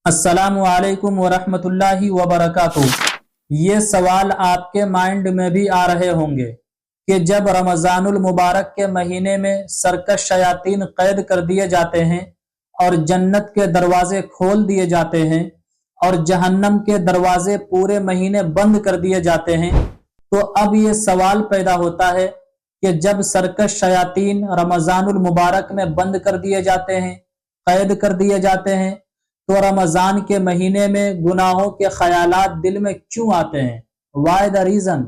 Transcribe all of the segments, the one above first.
अस्सलामु अलैकुम वरहमतुल्लाहि वबरकातुह। ये सवाल आपके माइंड में भी आ रहे होंगे कि जब रमज़ानुल मुबारक के महीने में सरकश शयातीन कैद कर दिए जाते हैं और जन्नत के दरवाजे खोल दिए जाते हैं और जहन्नम के दरवाजे पूरे महीने बंद कर दिए जाते हैं, तो अब ये सवाल पैदा होता है कि जब सरकश शयातीन रमज़ानुल मुबारक में बंद कर दिए जाते हैं, कैद कर दिए जाते हैं, तो रमजान के महीने में गुनाहों के ख्यालात दिल में क्यों आते हैं? Why the reason?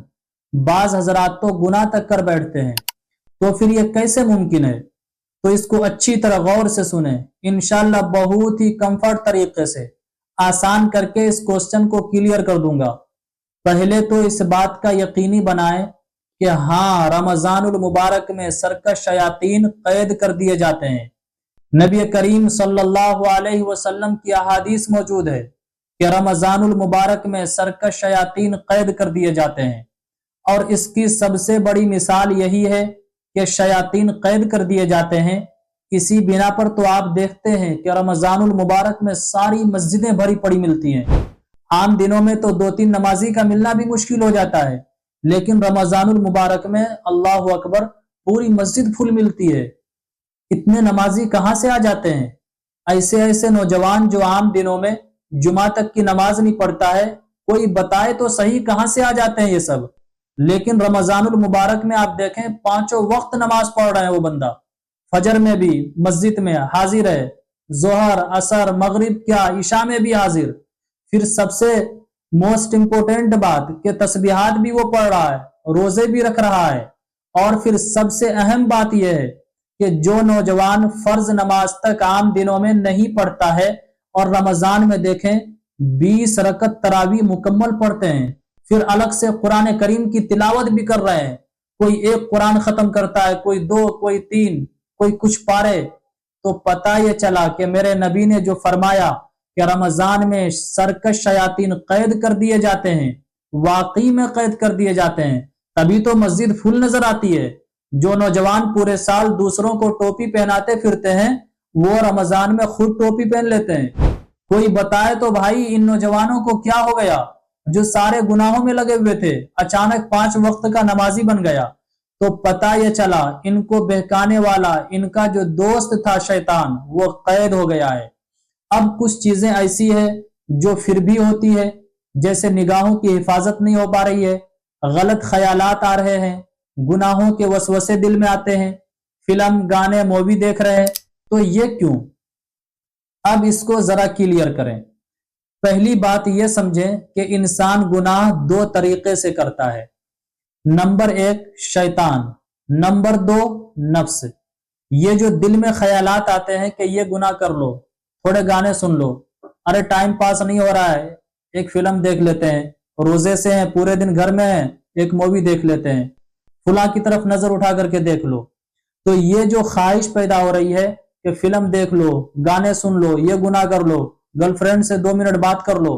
बाज हजरात तो गुनाह तक कर बैठते हैं, तो फिर ये कैसे मुमकिन है? तो इसको अच्छी तरह गौर से सुने, इंशाल्लाह बहुत ही कंफर्ट तरीके से आसान करके इस क्वेश्चन को क्लियर कर दूंगा। पहले तो इस बात का यकीनी बनाएं कि हाँ, रमजानुल मुबारक में सरकश शयातीन कैद कर दिए जाते हैं। नबी करीम सल्लल्लाहु अलैहि वसल्लम की अहादीस मौजूद है कि रमजानुल मुबारक में सरकश शयातीन कैद कर दिए जाते हैं, और इसकी सबसे बड़ी मिसाल यही है कि शयातीन कैद कर दिए जाते हैं। इसी बिना पर तो आप देखते हैं कि रमजानुल मुबारक में सारी मस्जिदें भरी पड़ी मिलती हैं। आम दिनों में तो 2-3 नमाजी का मिलना भी मुश्किल हो जाता है, लेकिन रमजानुल मुबारक में अल्लाह अकबर पूरी मस्जिद फुल मिलती है। इतने नमाजी कहां से आ जाते हैं? ऐसे ऐसे नौजवान जो आम दिनों में जुमा तक की नमाज नहीं पढ़ता है, कोई बताए तो सही कहां से आ जाते हैं ये सब। लेकिन रमजानुल मुबारक में आप देखें 5 वक्त नमाज पढ़ रहे हैं वो बंदा, फजर में भी मस्जिद में हाजिर है, जोहर असर मगरिब क्या ईशा में भी हाजिर। फिर सबसे मोस्ट इंपोर्टेंट बात कि तस्बीहात भी वो पढ़ रहा है, रोजे भी रख रहा है। और फिर सबसे अहम बात यह है कि जो नौजवान फर्ज नमाज तक आम दिनों में नहीं पढ़ता है और रमजान में देखें 20 रकत तरावी मुकम्मल पढ़ते हैं, फिर अलग से कुरान करीम की तिलावत भी कर रहे हैं। कोई एक कुरान खत्म करता है, कोई 2, कोई 3, कोई कुछ पारे। तो पता ये चला कि मेरे नबी ने जो फरमाया कि रमजान में सरकश शयातीन कैद कर दिए जाते हैं, वाकई में कैद कर दिए जाते हैं। तभी तो मस्जिद फुल नजर आती है। जो नौजवान पूरे साल दूसरों को टोपी पहनाते फिरते हैं, वो रमजान में खुद टोपी पहन लेते हैं। कोई बताए तो भाई इन नौजवानों को क्या हो गया जो सारे गुनाहों में लगे हुए थे, अचानक 5 वक्त का नमाजी बन गया। तो पता ये चला इनको बहकाने वाला इनका जो दोस्त था शैतान, वो कैद हो गया है। अब कुछ चीजें ऐसी है जो फिर भी होती है, जैसे निगाहों की हिफाजत नहीं हो पा रही है, गलत ख्यालात आ रहे हैं, गुनाहों के वसवसे दिल में आते हैं, फिल्म गाने मूवी देख रहे हैं। तो ये क्यों? अब इसको जरा क्लियर करें। पहली बात यह समझें कि इंसान गुनाह 2 तरीके से करता है। नंबर 1 शैतान, नंबर 2 नफ्स। ये जो दिल में ख्यालात आते हैं कि ये गुनाह कर लो, थोड़े गाने सुन लो, अरे टाइम पास नहीं हो रहा है, एक फिल्म देख लेते हैं, रोजे से हैं पूरे दिन घर में हैं, एक मूवी देख लेते हैं, फुला की तरफ नजर उठा करके देख लो। तो ये जो ख्वाहिश पैदा हो रही है कि फिल्म देख लो, गाने सुन लो, ये गुनाह कर लो, गर्लफ्रेंड से 2 मिनट बात कर लो,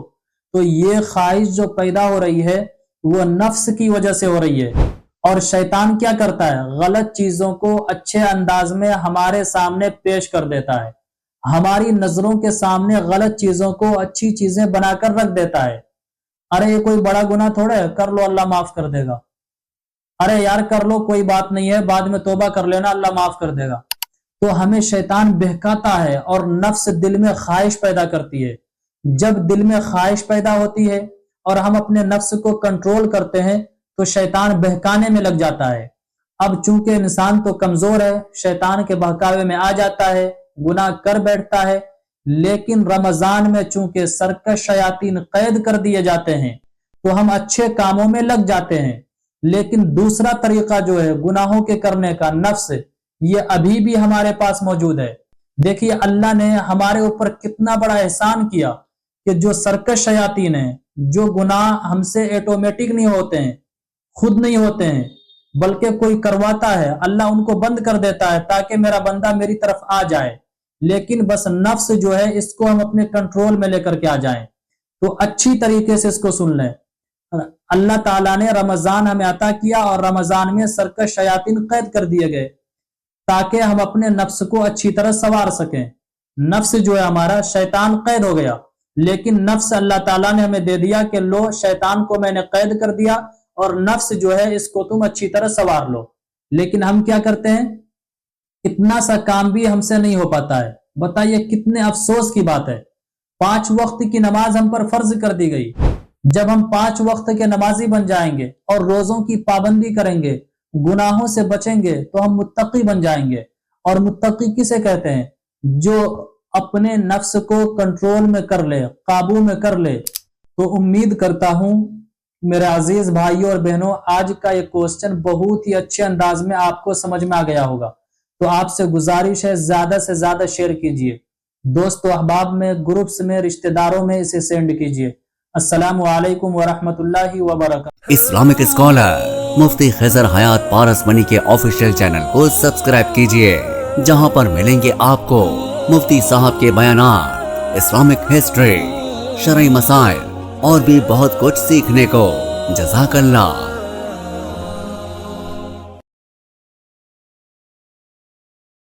तो ये ख्वाहिश जो पैदा हो रही है वो नफ्स की वजह से हो रही है। और शैतान क्या करता है? गलत चीजों को अच्छे अंदाज में हमारे सामने पेश कर देता है, हमारी नजरों के सामने गलत चीजों को अच्छी चीजें बनाकर रख देता है। अरे ये कोई बड़ा गुनाह थोड़ा है, कर लो अल्लाह माफ कर देगा, अरे यार कर लो कोई बात नहीं है, बाद में तौबा कर लेना अल्लाह माफ कर देगा। तो हमें शैतान बहकाता है और नफ्स दिल में ख्वाहिश पैदा करती है। जब दिल में ख्वाहिश पैदा होती है और हम अपने नफ्स को कंट्रोल करते हैं तो शैतान बहकाने में लग जाता है। अब चूंकि इंसान तो कमजोर है, शैतान के बहकावे में आ जाता है, गुनाह कर बैठता है। लेकिन रमजान में चूंकि सरकश शयातीन कैद कर दिए जाते हैं तो हम अच्छे कामों में लग जाते हैं। लेकिन दूसरा तरीका जो है गुनाहों के करने का, नफ्स, ये अभी भी हमारे पास मौजूद है। देखिए अल्लाह ने हमारे ऊपर कितना बड़ा एहसान किया कि जो सरकश शयातीन है, जो गुनाह हमसे ऑटोमेटिक नहीं होते हैं, खुद नहीं होते हैं, बल्कि कोई करवाता है, अल्लाह उनको बंद कर देता है ताकि मेरा बंदा मेरी तरफ आ जाए। लेकिन बस नफ्स जो है इसको हम अपने कंट्रोल में लेकर के आ जाएं। तो अच्छी तरीके से इसको सुन लें। अल्लाह ताला ने रमजान हमें अता किया और रमजान में सरकश शयातीन कैद कर दिए गए ताकि हम अपने नफ्स को अच्छी तरह सवार सकें। नफ्स जो है हमारा, शैतान कैद हो गया, لیکن نفس اللہ تعالیٰ نے ہمیں دے دیا کہ لو شیطان کو میں نے قید کر دیا اور نفس جو ہے اس کو تم اچھی طرح سوار لو. لیکن ہم کیا کرتے ہیں؟ اتنا سا کام بھی ہم سے نہیں ہو پاتا ہے. بتائیے کتنے افسوس کی بات ہے. 5 وقت کی نماز ہم پر فرض کر دی گئی. جب ہم 5 وقت کے نمازی بن جائیں گے اور روزوں کی پابندی کریں گے، گناہوں سے بچیں گے، تو ہم متقی بن جائیں گے. اور متقی کسے کہتے ہیں؟ جو اپنے نفس کو کنٹرول میں کر لے، قابو میں کر لے. تو امید کرتا ہوں میرے عزیز بھائیوں اور بہنوں، آج کا یہ کوسچن بہت ہی اچھے انداز میں آپ کو سمجھ میں آ گیا ہوگا. تو آپ سے گزارش ہے زیادہ سے زیادہ شیئر کیجئے، دوست و احباب میں، گروپس میں، رشتہ داروں میں اسے سینڈ کیجئے. السلام علیکم ورحمۃ اللہ وبرکاتہ. اسلامک اسکالر مفتی خضر حیات پارس منی کے آفیشیل چینل کو سبسکرائب کیجئے، جہاں پر ملیں گے آپ کو مفتی صاحب کے بیانات، اسلامک ہسٹری، شرعی مسائل اور بھی بہت کچھ سیکھنے کو. جزاک اللہ.